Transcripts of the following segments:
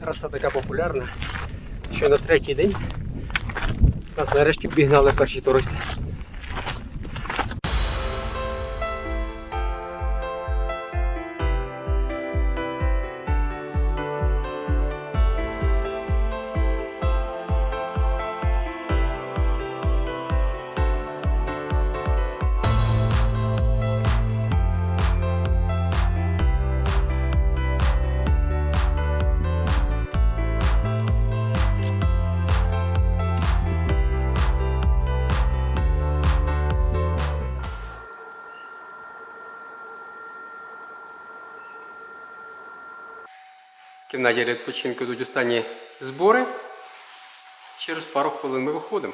траса така популярна, що на третій день нас нарешті обігнали перші туристи. В кімнаті для відпочинку йдуть останні збори. Через пару хвилин ми виходимо.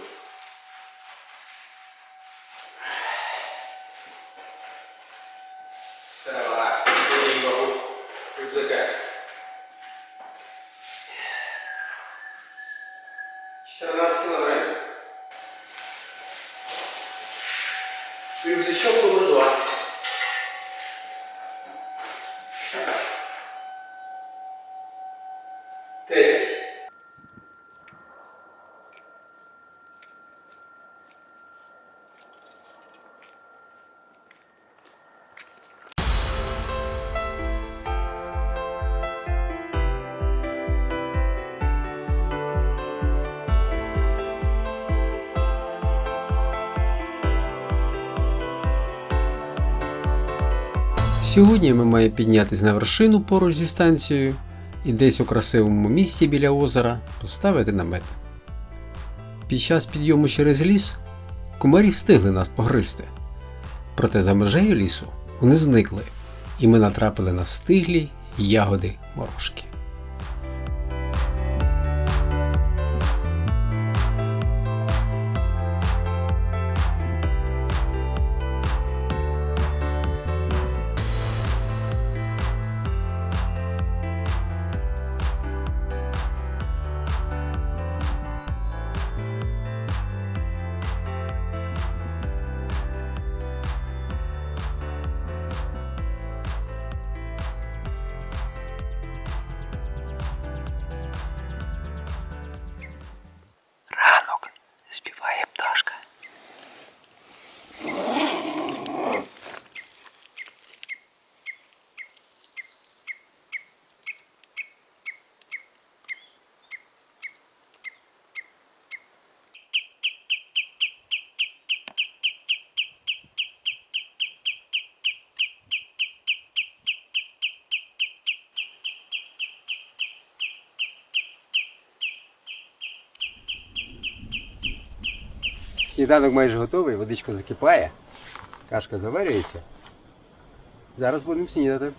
Ставила вагу рюкзака. 14 кілограмів. Рюкзачок номер 2. Сьогодні ми маємо піднятися на вершину поруч зі станцією і десь у красивому місці біля озера поставити намет. Під час підйому через ліс комарі встигли нас погризти. Проте за межею лісу вони зникли, і ми натрапили на стиглі ягоди морошки. Співає пташка. Сніданок майже готовий, водичка закипає, кашка заварюється. Зараз будемо снідати.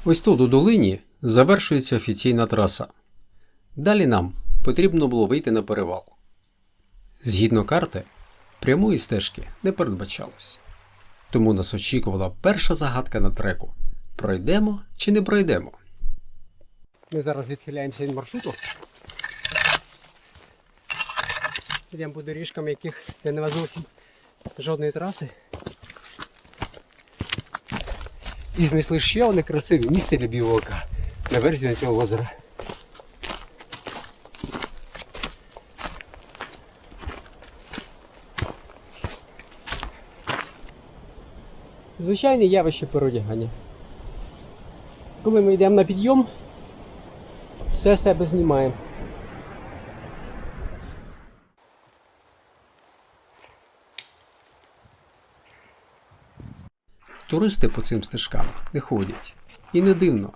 Ось тут у долині завершується офіційна траса. Далі нам потрібно було вийти на перевал. Згідно карти, прямої стежки не передбачалось. Тому нас очікувала перша загадка на треку. Пройдемо чи не пройдемо? Ми зараз відхиляємося від маршруту. Йдемо по доріжкам, яких нема зовсім жодної траси. І знайшли ще одне красиве місце для бівака на версію цього озера. Звичайне явище переодягання. Коли ми йдемо на підйом, все себе знімаємо. Туристи по цим стежкам не ходять. І не дивно,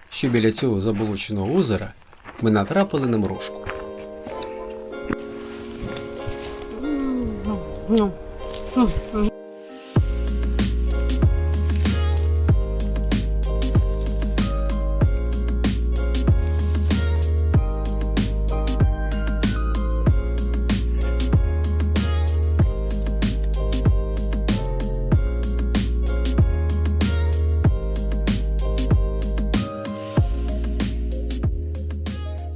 що біля цього заболоченого озера ми натрапили на морожку.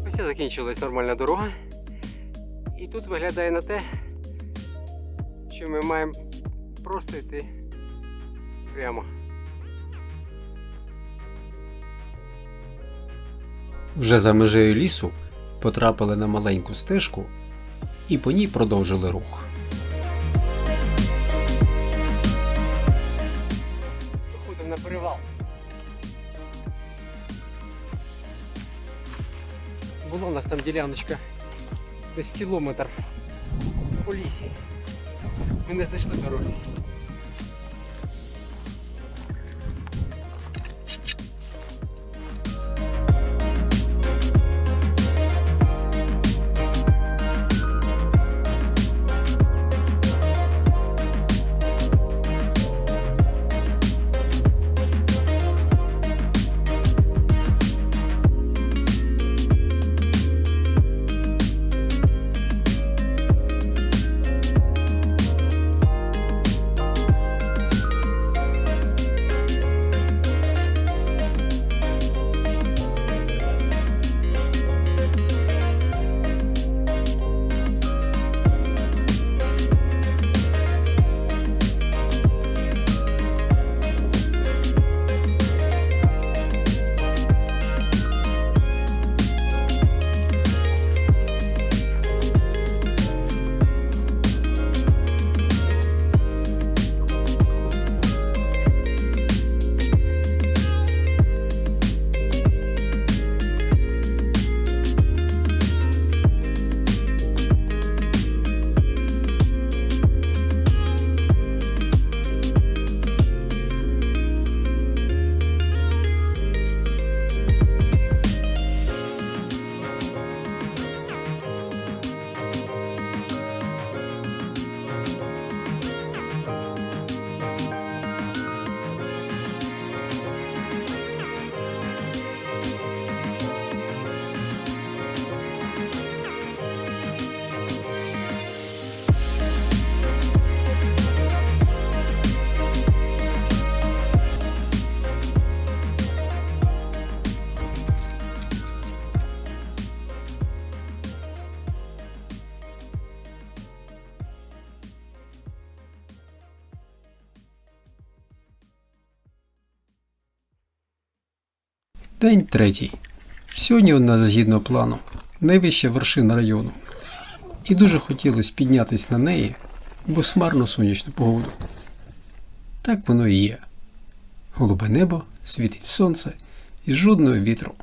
Ось і закінчилась нормальна дорога. І тут виглядає на те, що ми маємо просто йти прямо. Вже за межею лісу потрапили на маленьку стежку і по ній продовжили рух. Виходимо на перевал. Була у нас там діляночка десь кілометр по лісі. Ми не знайшли дороги. День третій. Сьогодні у нас, згідно плану, найвища вершина району. І дуже хотілося піднятися на неї, бо смарно сонячну погоду. Так воно і є. Голубе небо, світить сонце і жодного вітру.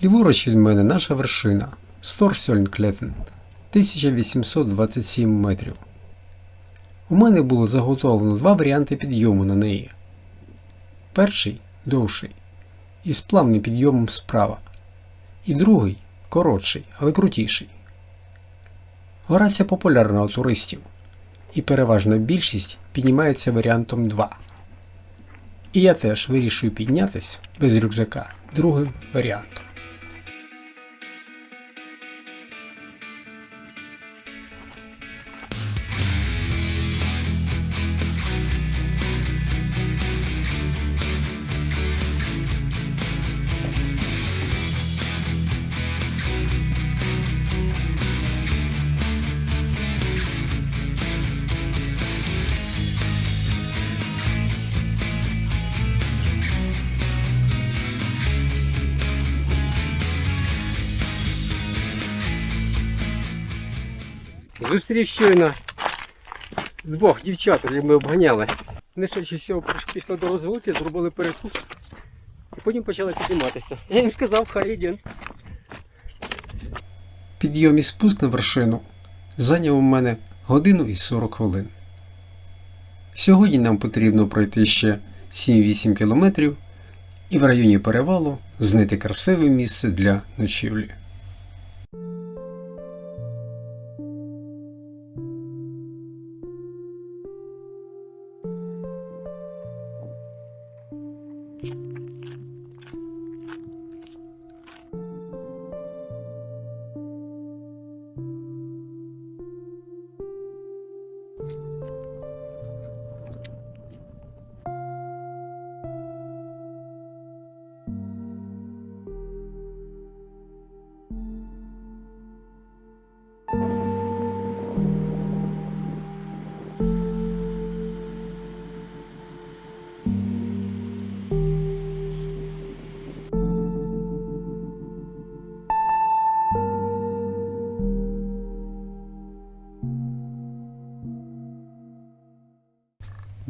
Ліворуч від мене наша вершина – Сторсьольнклефен, 1827 метрів. У мене було заготовлено два варіанти підйому на неї. Перший – довший, із плавним підйомом справа. І другий коротший, але крутіший. Гора ця популярна у туристів, і переважна більшість піднімається варіантом 2. І я теж вирішую піднятись без рюкзака другим варіантом. Зустрів щойно двох дівчат, які ми обганяли. Вони швидше всього пішли до розвилки, зробили перекус, і потім почали підніматися. Я їм сказав, хай йдемо. Підйом і спуск на вершину зайняв у мене 1 годину і 40 хвилин. Сьогодні нам потрібно пройти ще 7-8 кілометрів і в районі перевалу знайти красиве місце для ночівлі.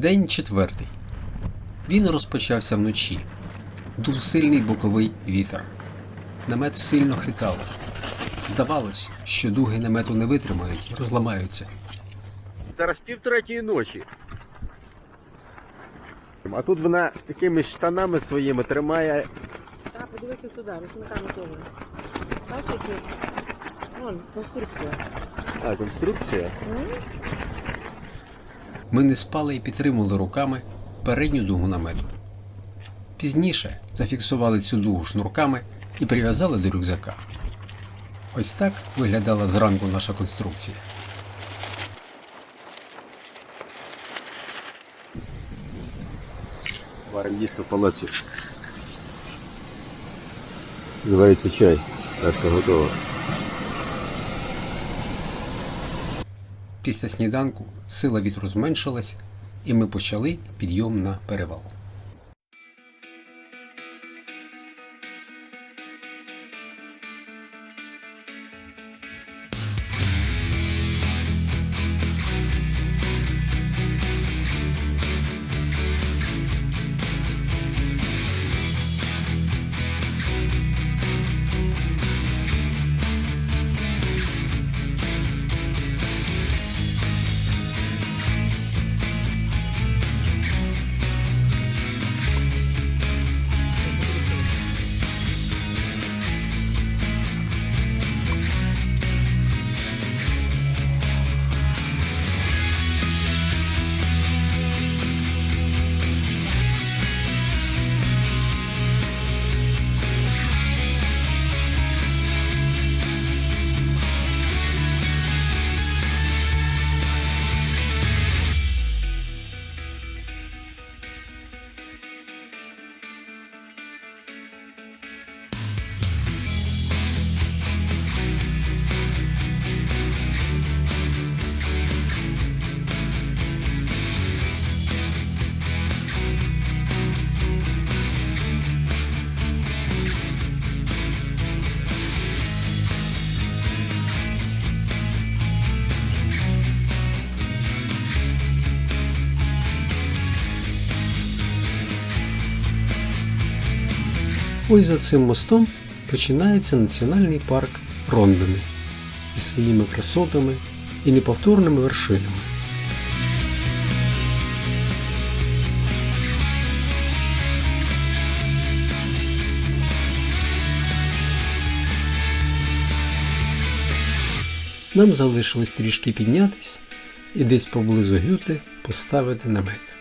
День 4. Він розпочався вночі. Дув сильний боковий вітер. Намет сильно хитало. Здавалось, що дуги намету не витримають і розламаються. Зараз 2:30 ночі. А тут вона такими штанами своїми тримає. Так, подивися сюди, рушниками теж. Бачиш, які? Вон, конструкція. А, конструкція? Ми не спали і підтримували руками передню дугу намету. Пізніше зафіксували цю дугу шнурками і прив'язали до рюкзака. Ось так виглядала зранку наша конструкція. Варимо їсти в палаці. Називається чай. Кашка готова. Після сніданку сила вітру зменшилась, і ми почали підйом на перевал. Ось за цим мостом починається національний парк Рондони зі своїми красотами і неповторними вершинами. Нам залишилось трішки піднятись і десь поблизу гюти поставити намет.